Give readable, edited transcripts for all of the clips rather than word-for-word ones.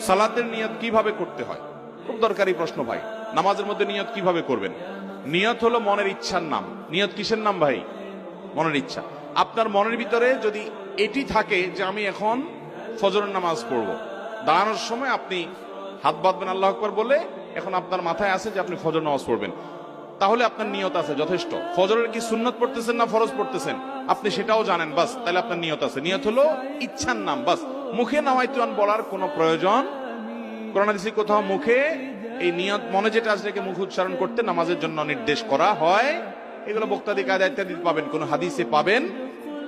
সালাতের নিয়ত কিভাবে করতে হয়? খুব দরকারি প্রশ্ন ভাই। নামাজের মধ্যে নিয়ত কিভাবে করবেন? নিয়ত হলো মনের ইচ্ছার নাম। নিয়ত কিসের নাম ভাই? মনের ইচ্ছা। আপনার মনের ভিতরে যদি এটি থাকে যে আমি এখন ফজরের নামাজ পড়ব, দাঁড়ানোর সময় আপনি হাত বাঁধবেন আল্লাহু আকবার বলে, এখন আপনার মাথায় আছে যে আপনি ফজর নামাজ পড়বেন, তাহলে আপনার নিয়ত আছে, যথেষ্ট। ফজরের কি সুন্নত পড়তেছেন না ফরজ পড়তেছেন আপনি সেটাও জানেন, বাস, তাহলে আপনার নিয়ত আছে। নিয়ত হলো ইচ্ছার নাম, বাস। মুখে নাওয়াইতুন বলার কোনো প্রয়োজন কোরআন হাদিসে কোথাও মুখে এই নিয়ত মনে যেটা আছে এটাকে মুখে উচ্চারণ করতে নামাজের জন্য নির্দেশ করা হয়। এগুলো বক্তাদি কায়দা ইত্যাদি পাবেন, কোন হাদিসে পাবেন।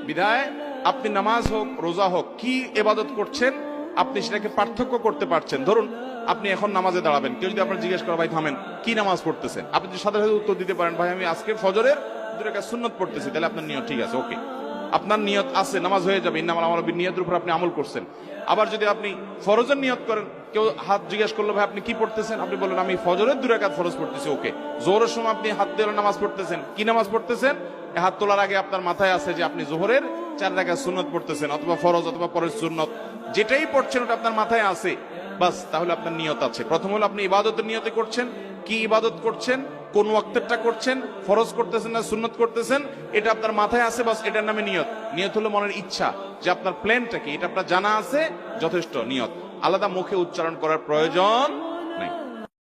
বিধায় আপনি নামাজ হোক রোজা হোক কি ইবাদত করছেন আপনি সেটাকে পার্থক্য করতে পারছেন। ধরুন আপনি এখন নামাজে দাঁড়াবেন, কেউ যদি আপনার জিজ্ঞেস করে ভাই থামেন কি নামাজ পড়তেছেন, আপনি যদি সাথে সাথে উত্তর দিতে পারেন ভাই আমি আজকে ফজরের 2 রাকাত সুন্নত পড়তেছি, তাহলে আপনার নিয়ত ঠিক আছে, ওকে, আপনার নিয়ত আছে, নামাজ হয়ে যাবে। ইন্নামাল আমালু বিন্নিয়াতের উপর আপনি আমল করছেন। আবার যদি আপনি ফরজের নিয়ত করেন, কেউ হাত জিজ্ঞেস করলো ভাই আপনি কি পড়তেছেন, আপনি বললেন আমি ফজরের 2 রাকাত ফরজ পড়তেছি, ওকে। জোহরের সময় আপনি হাত দিয়ে নামাজ পড়তেছেন, কি নামাজ পড়তেছেন? হাত তোলার আগে আপনার মাথায় আছে যে আপনি জোহরের 4 রাকাত সুন্নত পড়তেছেন, অথবা ফরজ অথবা পরের সুন্নত, যেটাই পড়ছেন ওটা আপনার মাথায় আছে, বাস, তাহলে আপনার নিয়ত আছে। প্রথম হলো আপনি ইবাদতের নিয়তে করছেন, কি ইবাদত করছেন, কোন ওয়াক্তেরটা করছেন, ফরজ করতেছেন না সুন্নত করতেছেন, এটা আপনার মাথায় আছে, বাস, এটার নামে নিয়ত। নিয়ত হলো মনের ইচ্ছা যে আপনার প্ল্যানটা কি, এটা আপনার জানা আছে, যথেষ্ট। নিয়ত আলাদা মুখে উচ্চারণ করার প্রয়োজন